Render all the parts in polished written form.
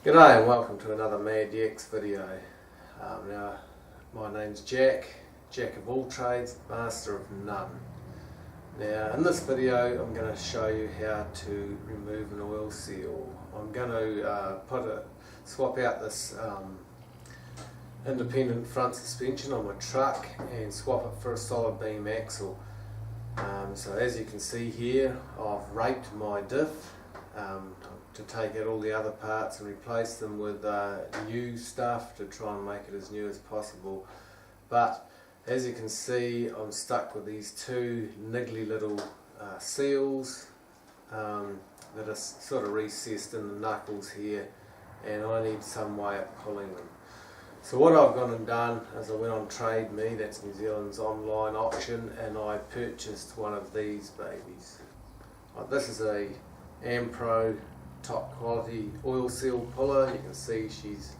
G'day and welcome to another Mad Yaks video. Now, my name's Jack of all trades, master of none. Now in this video I'm going to show you how to remove an oil seal. I'm going to swap out this independent front suspension on my truck and swap it for a solid beam axle. So as you can see here, I've raked my diff to take out all the other parts and replace them with new stuff to try and make it as new as possible. But as you can see, I'm stuck with these two niggly little seals that are sort of recessed in the knuckles here, and I need some way of pulling them. So what I've gone and done is I went on Trade Me, that's New Zealand's online auction, and I purchased one of these babies. This is a Ampro top quality oil seal puller. You can see she's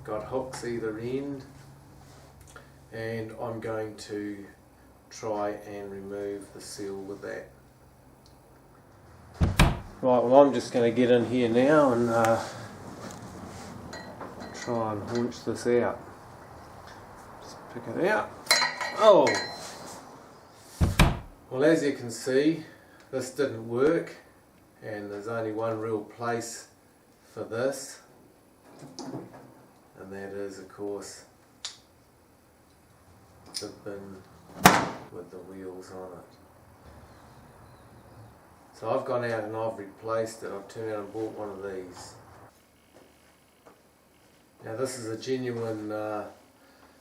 got hooks either end, and I'm going to try and remove the seal with that. Right, well I'm just going to get in here now and try and haunch this out. Just pick it out. Oh! Well, as you can see, this didn't work, and there's only one real place for this, and that is of course the bin with the wheels on it. So I've gone out and I've replaced it. I've turned out and bought one of these. Now this is a genuine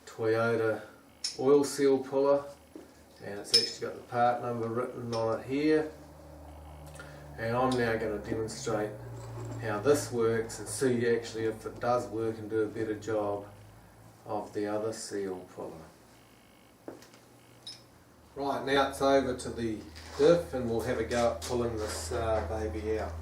Toyota oil seal puller, and it's actually got the part number written on it here. And I'm now going to demonstrate how this works and see actually if it does work and do a better job of the other seal puller. Right, now it's over to the diff and we'll have a go at pulling this baby out.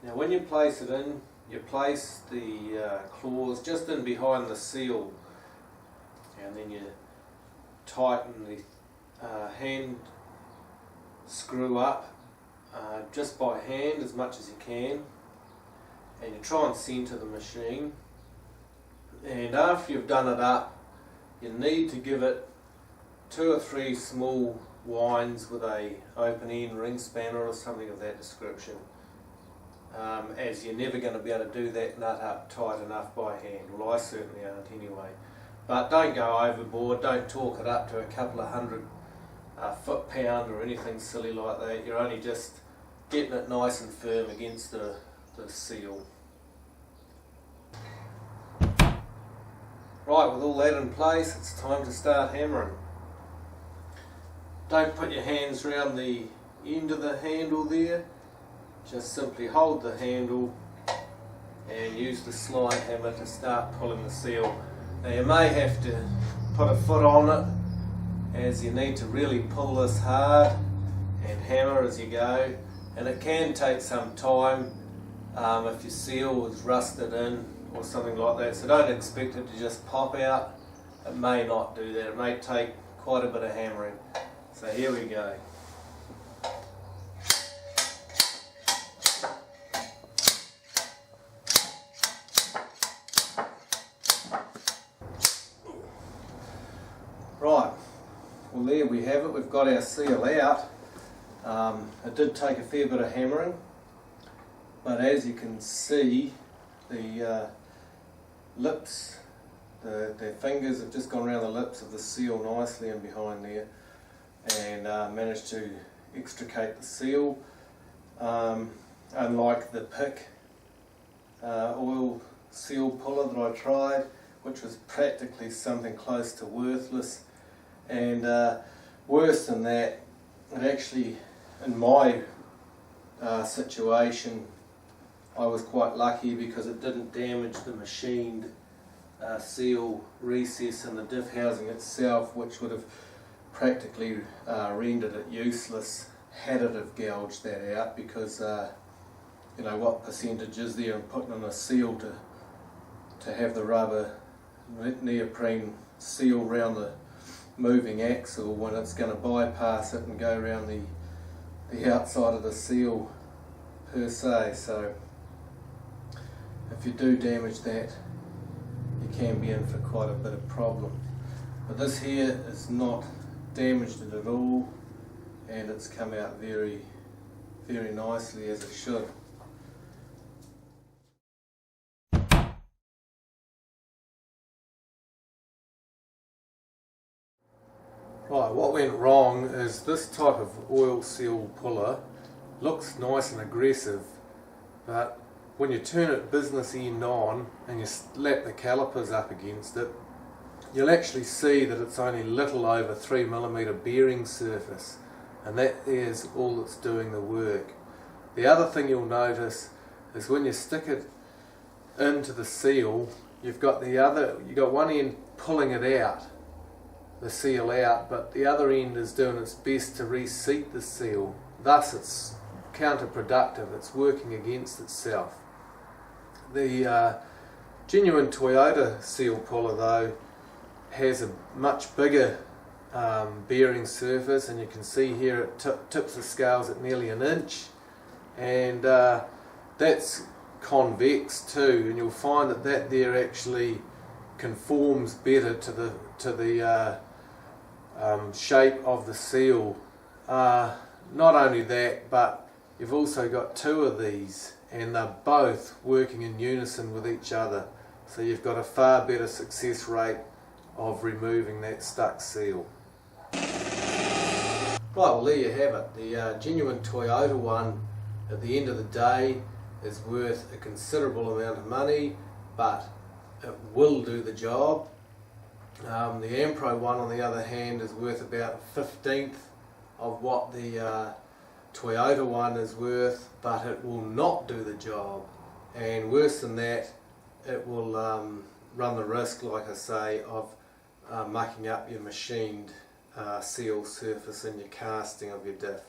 Now when you place it in, you place the claws just in behind the seal, and then you tighten the hand screw up just by hand as much as you can, and you try and centre the machine. And after you've done it up, you need to give it 2 or 3 small winds with a open end ring spanner or something of that description, as you're never going to be able to do that nut up tight enough by hand. Well, I certainly aren't anyway. But don't go overboard, don't torque it up to a couple of hundred foot-pound or anything silly like that. You're only just getting it nice and firm against the seal. Right, with all that in place, it's time to start hammering. Don't put your hands around the end of the handle there. Just simply hold the handle and use the slide hammer to start pulling the seal. Now you may have to put a foot on it, as you need to really pull this hard and hammer as you go, and it can take some time if your seal is rusted in or something like that, so don't expect it to just pop out. It may not do that, it may take quite a bit of hammering. So here we go. Right, well there we have it, we've got our seal out. It did take a fair bit of hammering, but as you can see, the lips, their fingers have just gone around the lips of the seal nicely and behind there, and managed to extricate the seal. Unlike the pick oil seal puller that I tried, which was practically something close to worthless, and worse than that, it actually, in my situation, I was quite lucky because it didn't damage the machined seal recess in the diff housing itself, which would have practically rendered it useless had it have gouged that out, because you know what percentage is there in putting in a seal to have the rubber neoprene seal around the moving axle when it's going to bypass it and go around the the outside of the seal per se, so if you do damage that, you can be in for quite a bit of problem. But this here is not damaged at all, and it's come out very, very nicely, as it should. Right, what went wrong is this type of oil seal puller looks nice and aggressive, but when you turn it business end on and you slap the calipers up against it, you'll actually see that it's only little over 3mm bearing surface, and that is all that's doing the work. The other thing you'll notice is when you stick it into the seal, you've got one end pulling it out, the seal out, but the other end is doing its best to reseat the seal. Thus it's counterproductive, it's working against itself. The genuine Toyota seal puller though has a much bigger bearing surface, and you can see here it tips the scales at nearly 1 inch, and that's convex too, and you'll find that there actually conforms better to the shape of the seal. Not only that, but you've also got 2 of these, and they're both working in unison with each other, so you've got a far better success rate of removing that stuck seal. Right, well there you have it. The genuine Toyota one at the end of the day is worth a considerable amount of money, but it will do the job. The Ampro one on the other hand is worth about 1/15 of what the Toyota one is worth, but it will not do the job, and worse than that, it will run the risk, like I say, of mucking up your machined seal surface and your casting of your diff.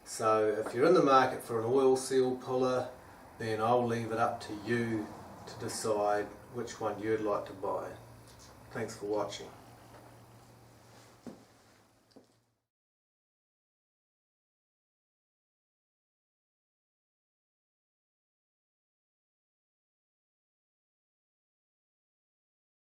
So if you're in the market for an oil seal puller, then I'll leave it up to you to decide which one you'd like to buy. Thanks for watching.